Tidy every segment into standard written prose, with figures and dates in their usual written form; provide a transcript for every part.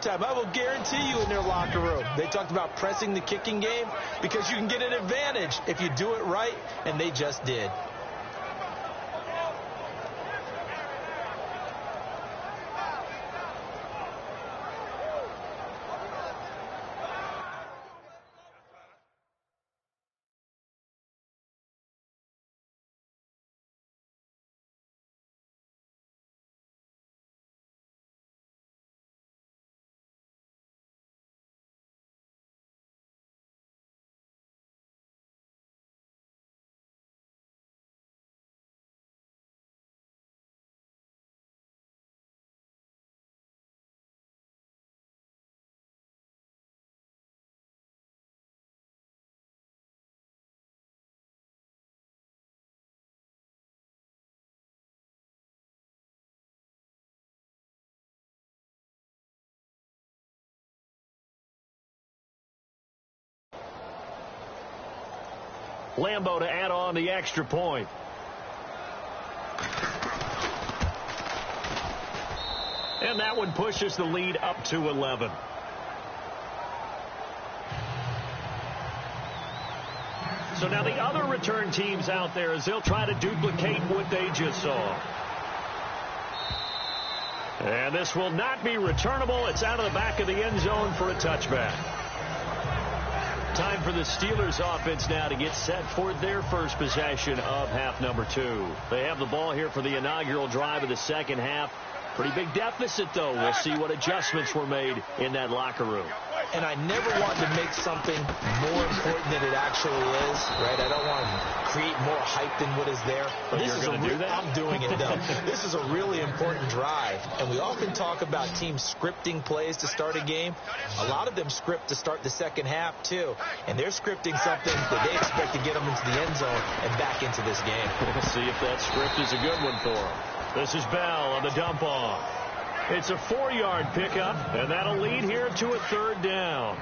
halftime. I will guarantee you in their locker room, they talked about pressing the kicking game because you can get an advantage if you do it right, and they just did. Lambo to add on the extra point. And that one pushes the lead up to 11. So now the other return teams out there as they'll try to duplicate what they just saw. And this will not be returnable. It's out of the back of the end zone for a touchback. Time for the Steelers offense now to get set for their first possession of half number 2. They have the ball here for the inaugural drive of the second half. Pretty big deficit, though. We'll see what adjustments were made in that locker room. And I never want to make something more important than it actually is, right? I don't want to create more hype than what is there. But you're going to do that? I'm doing it, though. This is a really important drive. And we often talk about teams scripting plays to start a game. A lot of them script to start the second half, too. And they're scripting something that they expect to get them into the end zone and back into this game. We'll see if that script is a good one for them. This is Bell on the dump off. It's a 4-yard pickup, and that'll lead here to a third down.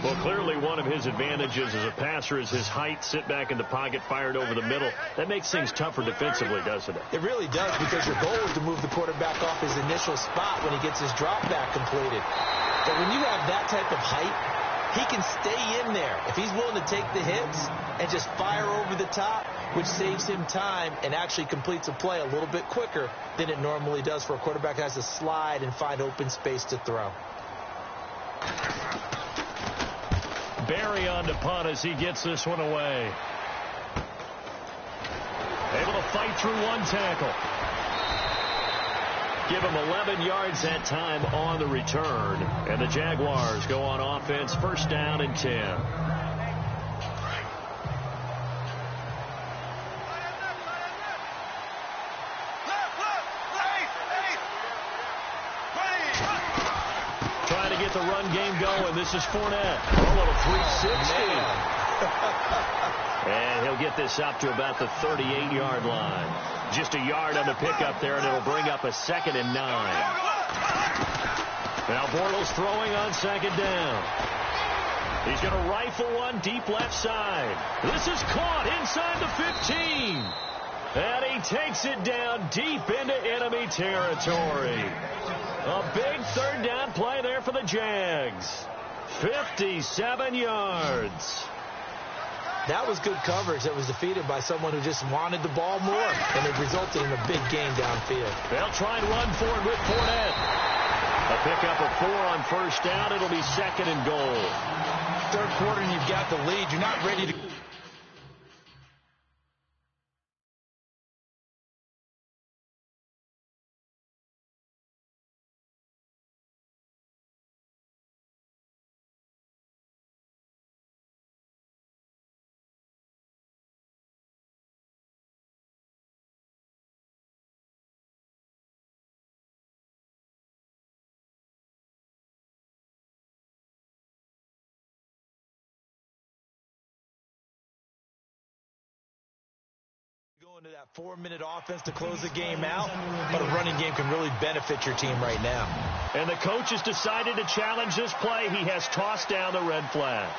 Well, clearly one of his advantages as a passer is his height, sit back in the pocket, fired over the middle. That makes things tougher defensively, doesn't it? It really does, because your goal is to move the quarterback off his initial spot when he gets his drop back completed. But when you have that type of height, he can stay in there if he's willing to take the hits and just fire over the top, which saves him time and actually completes a play a little bit quicker than it normally does for a quarterback that has to slide and find open space to throw. Barry on to punt as he gets this one away. Able to fight through one tackle. Give him 11 yards that time on the return. And the Jaguars go on offense, first down and 10. Trying to get the run game going. This is Fournette. A little 360. And he'll get this up to about the 38-yard line. Just a yard on the pickup there, and it'll bring up a 2nd and 9. Now Bortles throwing on second down. He's going to rifle one deep left side. This is caught inside the 15. And he takes it down deep into enemy territory. A big third down play there for the Jags. 57 yards. That was good coverage that was defeated by someone who just wanted the ball more, and it resulted in a big gain downfield. They'll try and run for it with Fournette. A pickup of 4 on first down. It'll be 2nd and goal. Third quarter, and you've got the lead. You're not ready to... into that 4-minute offense to close the game out, but a running game can really benefit your team right now. And the coach has decided to challenge this play. He has tossed down the red flag.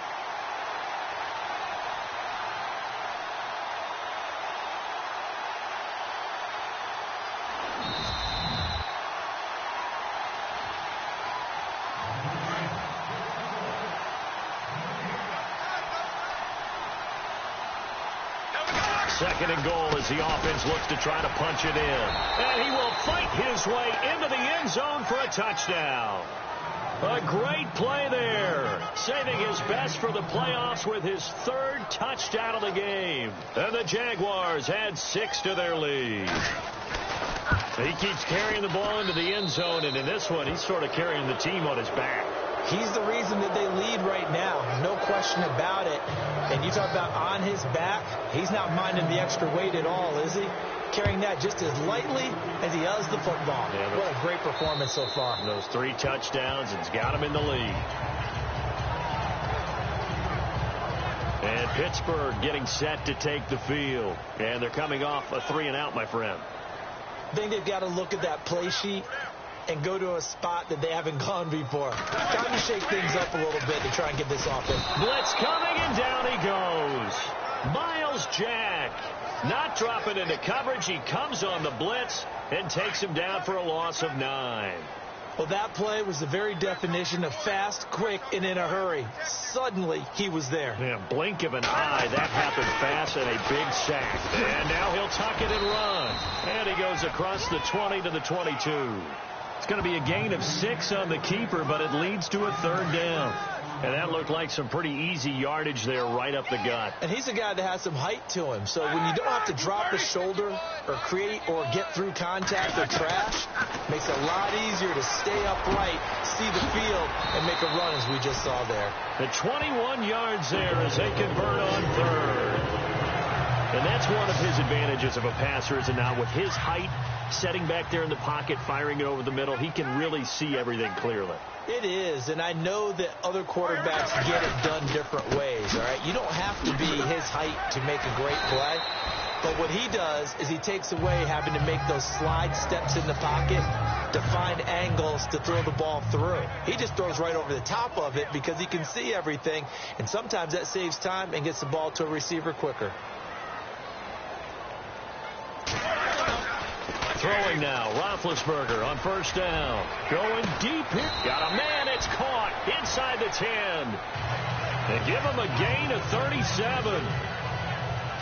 2nd and goal as the offense looks to try to punch it in. And he will fight his way into the end zone for a touchdown. A great play there, saving his best for the playoffs with his 3rd touchdown of the game. And the Jaguars add 6 to their lead. He keeps carrying the ball into the end zone, and in this one, he's sort of carrying the team on his back. He's the reason that they lead right now, no question about it. And you talk about on his back, he's not minding the extra weight at all, is he? Carrying that just as lightly as he does the football. Yeah, what a great performance so far. Those 3 touchdowns, it's got him in the lead. And Pittsburgh getting set to take the field. And they're coming off a 3-and-out, my friend. I think they've got to look at that play sheet and go to a spot that they haven't gone before. Time to shake things up a little bit to try and get this offense. Blitz coming, and down he goes. Miles Jack not dropping into coverage. He comes on the blitz and takes him down for a loss of 9. Well, that play was the very definition of fast, quick, and in a hurry. Suddenly, he was there. Yeah, blink of an eye. That happened fast and a big sack. And now he'll tuck it and run. And he goes across the 20 to the 22. It's going to be a gain of 6 on the keeper, but it leads to a 3rd down. And that looked like some pretty easy yardage there right up the gut. And he's a guy that has some height to him. So when you don't have to drop the shoulder or create or get through contact or trash, makes it a lot easier to stay upright, see the field, and make a run as we just saw there. The 21 yards there as they convert on 3rd. And that's one of his advantages of a passer, is it not? With his height, setting back there in the pocket, firing it over the middle, he can really see everything clearly. It is, and I know that other quarterbacks get it done different ways, all right? You don't have to be his height to make a great play, but what he does is he takes away having to make those slide steps in the pocket to find angles to throw the ball through. He just throws right over the top of it because he can see everything, and sometimes that saves time and gets the ball to a receiver quicker. Throwing now, Roethlisberger on 1st down. Going deep here. Got a man, it's caught inside the 10. They give him a gain of 37.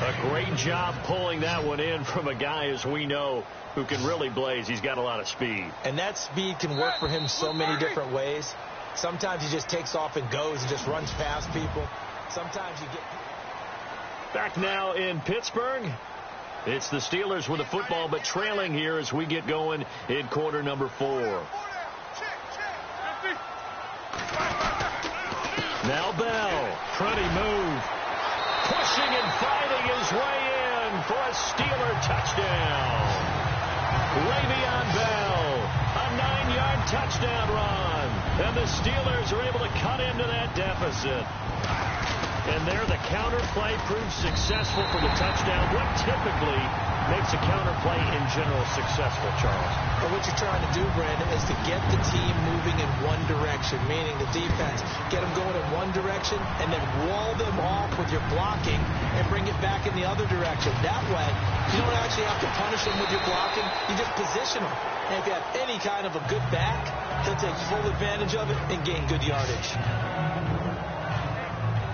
A great job pulling that one in from a guy, as we know, who can really blaze. He's got a lot of speed. And that speed can work for him so many different ways. Sometimes he just takes off and goes and just runs past people. Sometimes you get... Back now in Pittsburgh. It's the Steelers with the football, but trailing here as we get going in quarter number 4. Now Bell, pretty move. Pushing and fighting his way in for a Steeler touchdown. Le'Veon Bell, a 9-yard touchdown run. And the Steelers are able to cut into that deficit. And there, the counter play proves successful for the touchdown. What typically makes a counter play in general successful, Charles? Well, what you're trying to do, Brandon, is to get the team moving in one direction, meaning the defense. Get them going in one direction and then wall them off with your blocking and bring it back in the other direction. That way, you don't actually have to punish them with your blocking. You just position them. And if you have any kind of a good back, he'll take full advantage of it and gain good yardage.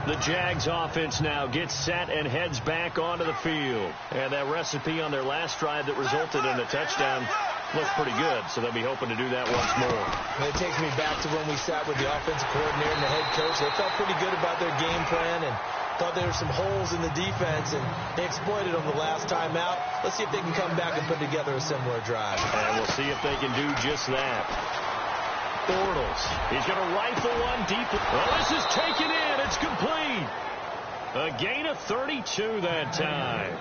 The Jags offense now gets set and heads back onto the field. And that recipe on their last drive that resulted in a touchdown looked pretty good, so they'll be hoping to do that once more. And it takes me back to when we sat with the offensive coordinator and the head coach. They felt pretty good about their game plan and thought there were some holes in the defense, and they exploited them the last time out. Let's see if they can come back and put together a similar drive. And we'll see if they can do just that. Bortles. He's going to rifle one deep. Oh, this is taken in. It's complete. A gain of 32 that time.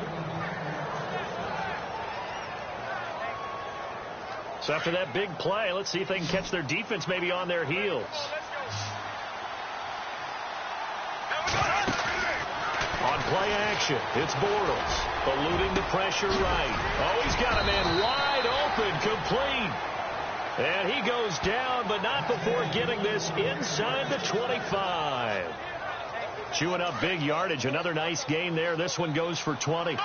So after that big play, let's see if they can catch their defense maybe on their heels. On play action, it's Bortles. Eluding the pressure right. Oh, he's got a man wide open, complete. And he goes down, but not before getting this inside the 25. Chewing up big yardage. Another nice gain there. This one goes for 20.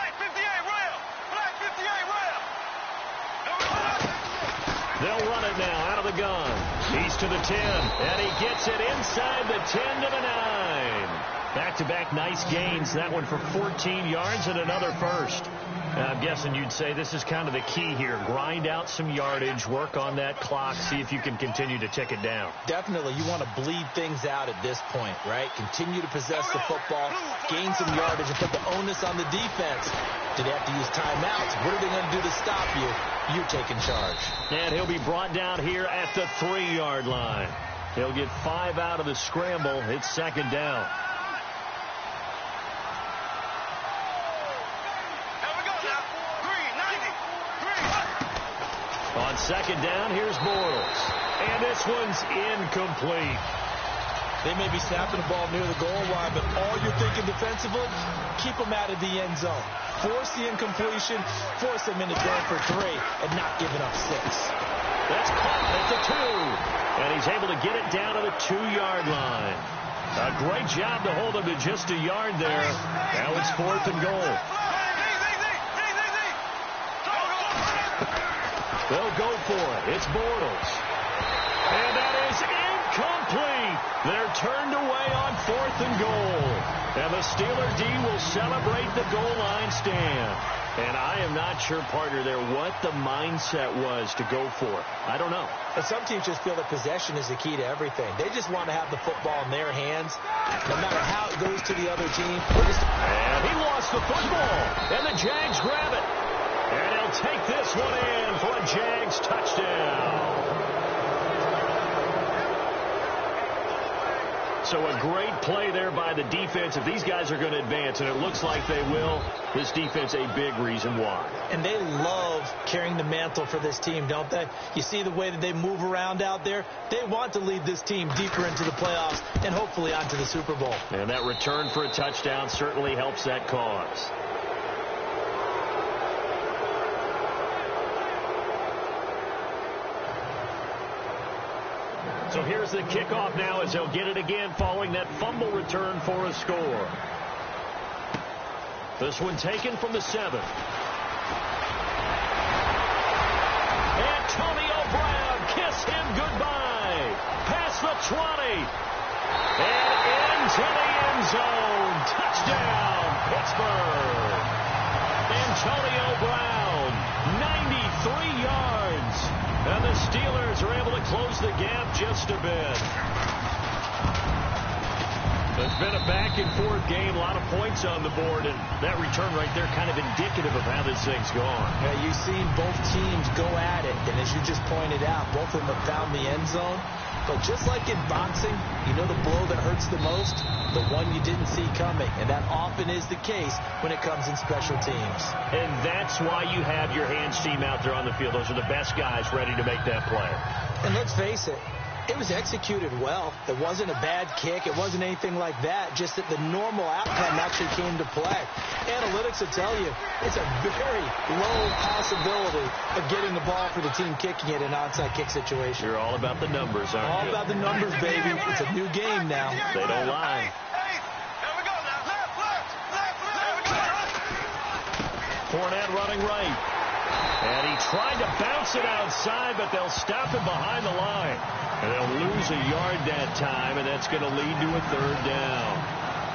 They'll run it now out of the gun. He's to the 10, and he gets it inside the 10 to the 9. Back-to-back nice gains. That one for 14 yards and another first. I'm guessing you'd say this is kind of the key here. Grind out some yardage, work on that clock, see if you can continue to tick it down. Definitely. You want to bleed things out at this point, right? Continue to possess the football, gain some yardage, and put the onus on the defense. Do they have to use timeouts? What are they going to do to stop you? You're taking charge. And he'll be brought down here at the 3-yard line. He'll get 5 out of the scramble. It's second down. On second down, here's Bortles. And this one's incomplete. They may be snapping the ball near the goal line, but all you're thinking defensively, keep them out of the end zone. Force the incompletion, force them into going for 3, and not giving up 6. That's caught at the 2. And he's able to get it down to the 2-yard line. A great job to hold him to just a yard there. Now it's 4th and goal. They'll go for it. It's Bortles. And that is incomplete. They're turned away on 4th and goal. And the Steeler D will celebrate the goal line stand. And I am not sure, partner, there what the mindset was to go for it. I don't know. And some teams just feel that possession is the key to everything. They just want to have the football in their hands, no matter how it goes to the other team. And he lost the football. And the Jags grab it. And he'll take this one in for a Jags touchdown. So a great play there by the defense. If these guys are going to advance, and it looks like they will, this defense a big reason why. And they love carrying the mantle for this team, don't they? You see the way that they move around out there? They want to lead this team deeper into the playoffs and hopefully onto the Super Bowl. And that return for a touchdown certainly helps that cause. So here's the kickoff now as they'll get it again following that fumble return for a score. This one taken from the 7. Antonio Brown, kiss him goodbye. Past the 20. And into the end zone. Touchdown, Pittsburgh. Antonio Brown, 93 yards. And the Steelers are able to close the gap just a bit. It's been a back-and-forth game, a lot of points on the board, and that return right there kind of indicative of how this thing's gone. Yeah, you've seen both teams go at it, and as you just pointed out, both of them have found the end zone. But just like in boxing, you know the blow that hurts the most? The one you didn't see coming, and that often is the case when it comes in special teams. And that's why you have your hands team out there on the field. Those are the best guys ready to make that play. And let's face it, it was executed well. It wasn't a bad kick. It wasn't anything like that. Just that the normal outcome actually came to play. Analytics will tell you it's a very low possibility of getting the ball for the team kicking it in an onside kick situation. You're all about the numbers, aren't you? All about the numbers, baby. It's a new game now. They don't lie. Fournette running right. And he tried to bounce it outside, but they'll stop him behind the line. And they'll lose a yard that time, and that's going to lead to a 3rd down.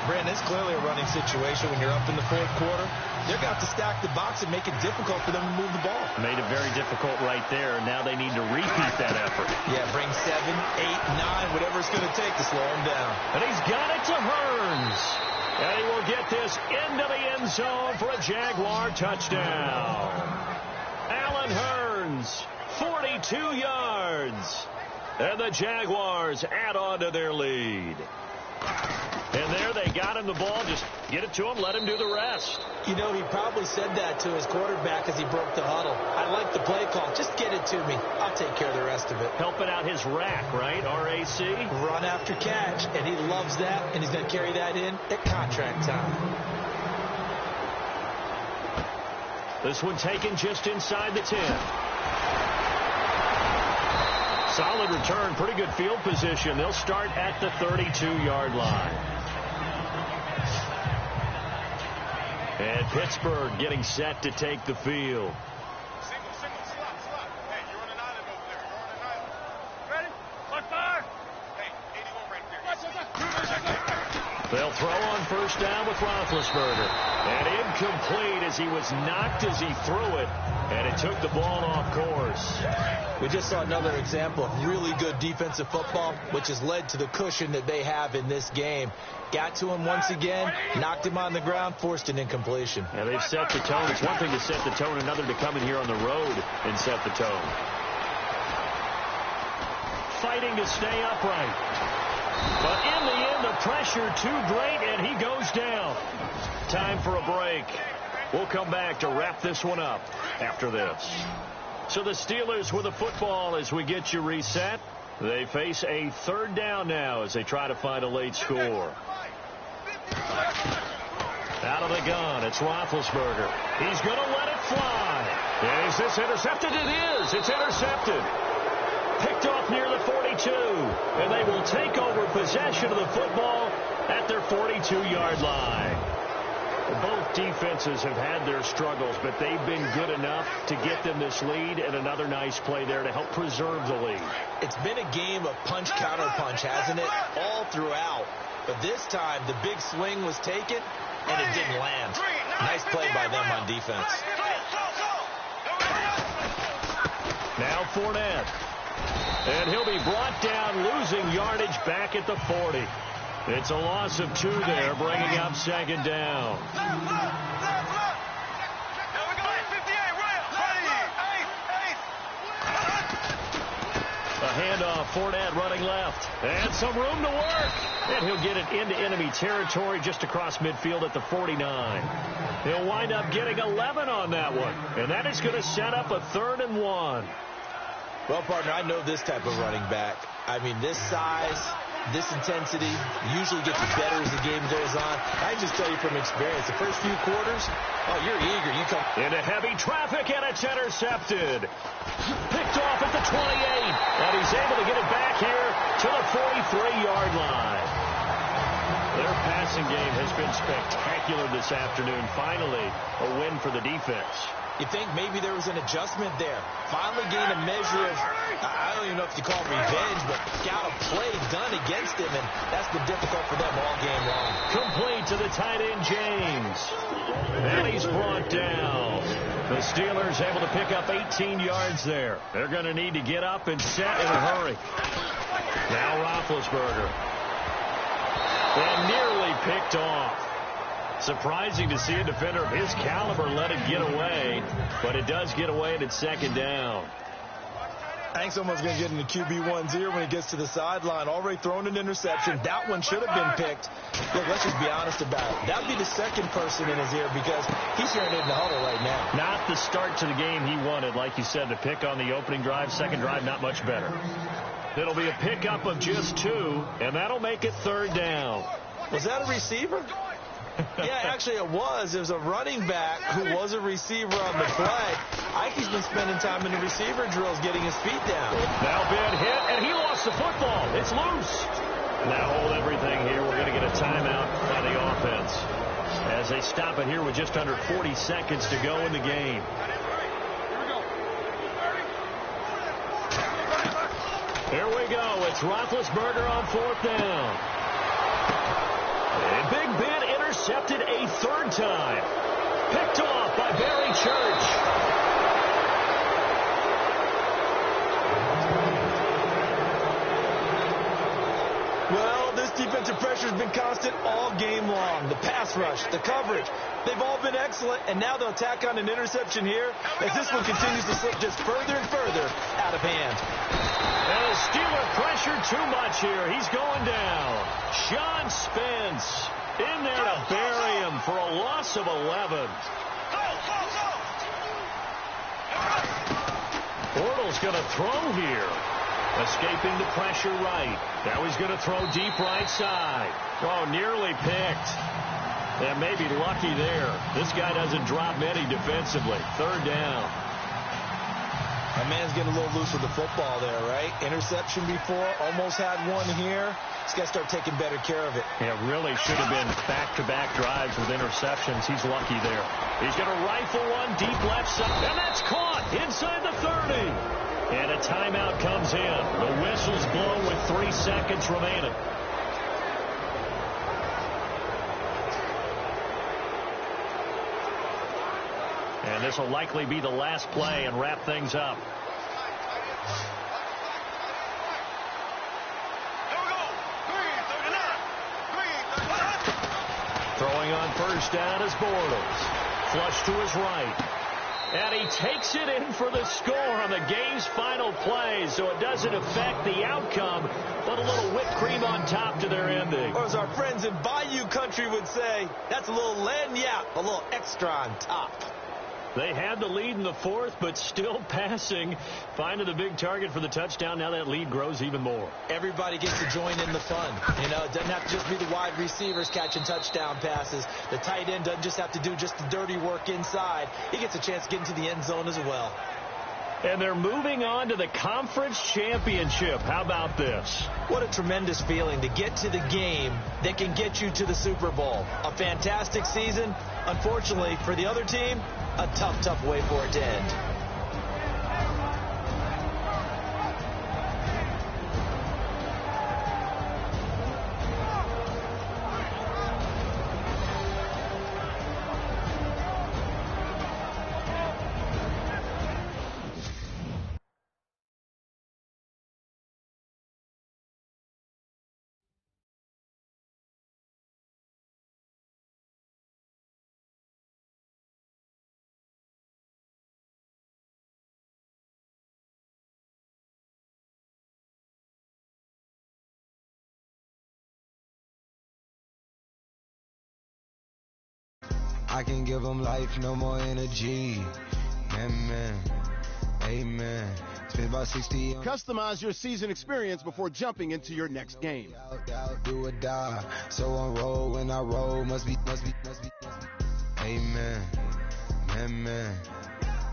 Brandon, it's clearly a running situation when you're up in the 4th quarter. They're going to have to stack the box and make it difficult for them to move the ball. Made it very difficult right there, and now they need to repeat that effort. Yeah, bring 7, 8, 9, whatever it's going to take to slow him down. And he's got it to Hearns. And he will get this into the end zone for a Jaguar touchdown. Allen Hearns, 42 yards. And the Jaguars add on to their lead. And there they got him the ball. Just get it to him, let him do the rest. You know, he probably said that to his quarterback as he broke the huddle. I like the play call. Just get it to me. I'll take care of the rest of it. Helping out his rack, right? R-A-C? Run after catch. And he loves that, and he's going to carry that in at contract time. This one taken just inside the 10. Solid return, pretty good field position. They'll start at the 32-yard line. And Pittsburgh getting set to take the field. Single, slot. Hey, you're on an island over there. You're on an island. Ready? Look fire. Hey, 81 right there. They'll throw on first down with Roethlisberger. And incomplete as he was knocked as he threw it. And it took the ball off course. We just saw another example of really good defensive football, which has led to the cushion that they have in this game. Got to him once again, knocked him on the ground, forced an incompletion. Yeah, they've set the tone. It's one thing to set the tone, another to come in here on the road and set the tone. Fighting to stay upright. But in the end, the pressure too great, and he goes down. Time for a break. We'll come back to wrap this one up after this. So the Steelers with the football as we get you reset. They face a third down now as they try to find a late score. Out of the gun, it's Roethlisberger. He's going to let it fly. Is this intercepted? It is. It's intercepted. Picked off near the 42. And they will take over possession of the football at their 42-yard line. Both defenses have had their struggles, but they've been good enough to get them this lead, and another nice play there to help preserve the lead. It's been a game of punch-counter-punch, hasn't it? All throughout. But this time, the big swing was taken, and it didn't land. Nice play by them on defense. Now Fournette. And he'll be brought down, losing yardage back at the 40. It's a loss of 2 there, bringing up second down. A handoff, Fournette running left. And some room to work. And he'll get it into enemy territory just across midfield at the 49. He'll wind up getting 11 on that one. And that is going to set up a 3rd and 1. Well, partner, I know this type of running back. I mean, this size, this intensity usually gets better as the game goes on. I can just tell you from experience, the first few quarters, oh, you're eager. You come into heavy traffic, and it's intercepted. Picked off at the 28, and he's able to get it back here to the 43-yard line. Their passing game has been spectacular this afternoon. Finally, a win for the defense. You think maybe there was an adjustment there. Finally gained a measure of, I don't even know if you call it revenge, but got a play done against him, and that's been difficult for them all game long. Complete to the tight end, James. And he's brought down. The Steelers able to pick up 18 yards there. They're going to need to get up and set in a hurry. Now Roethlisberger. And nearly picked off. Surprising to see a defender of his caliber let it get away, but it does get away and it's second down. I think someone's going to get in the QB1's ear when he gets to the sideline. Already thrown an interception. That one should have been picked. Look, let's just be honest about it. That would be the second person in his ear because he's hearing it in the huddle right now. Not the start to the game he wanted, like you said, to pick on the opening drive. Second drive, not much better. It'll be a pickup of just 2, and that'll make it 3rd down. Was that a receiver? Yeah, actually it was. It was a running back who was a receiver on the play. I think he's been spending time in the receiver drills getting his feet down. Now bad hit, and he lost the football. It's loose. Now hold everything here. We're going to get a timeout by the offense as they stop it here with just under 40 seconds to go in the game. Here we go. It's Roethlisberger on 4th down. And Big Ben intercepted a 3rd time. Picked off by Barry Church. Well, this defensive pressure has been constant all game long. The pass rush, the coverage, they've all been excellent, and now they'll tack on an interception here as this one continues to slip just further and further out of hand. And the Steeler pressure too much here. He's going down. Sean Spence in there to bury him for a loss of 11. Bortles going to throw here. Escaping the pressure right. Now he's going to throw deep right side. Oh, nearly picked. And maybe lucky there. This guy doesn't drop many defensively. 3rd down. My man's getting a little loose with the football there, right? Interception before, almost had one here. He's got to start taking better care of it. Yeah, really should have been back-to-back drives with interceptions. He's lucky there. He's going to rifle one deep left side, and that's caught inside the 30. And a timeout comes in. The whistle's blown with 3 seconds remaining. And this will likely be the last play and wrap things up. Throwing on first down is Bortles. Flush to his right. And he takes it in for the score on the game's final play, so it doesn't affect the outcome, but a little whipped cream on top to their ending. Or as our friends in Bayou Country would say, that's a little lagniappe, a little extra on top. They had the lead in the fourth, but still passing. Finding the big target for the touchdown. Now that lead grows even more. Everybody gets to join in the fun. You know, it doesn't have to just be the wide receivers catching touchdown passes. The tight end doesn't just have to do just the dirty work inside. He gets a chance to get into the end zone as well. And they're moving on to the conference championship. How about this? What a tremendous feeling to get to the game that can get you to the Super Bowl. A fantastic season. Unfortunately, for the other team, a tough, tough way for it to end. I can give them life, no more energy. Amen. Amen. Spend about 60. Customize your season experience before jumping into your next game. Do or die. So on roll when I roll. Must be. Amen. Amen.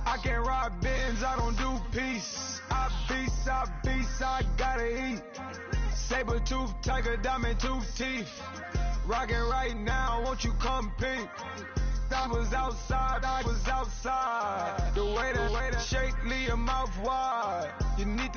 I can't ride Benz, I don't do peace. I beast, I gotta eat. Saber tooth, tiger, diamond tooth teeth. Rockin' right now, won't you come peep? I was outside. The way that shake, leave your mouth wide. You need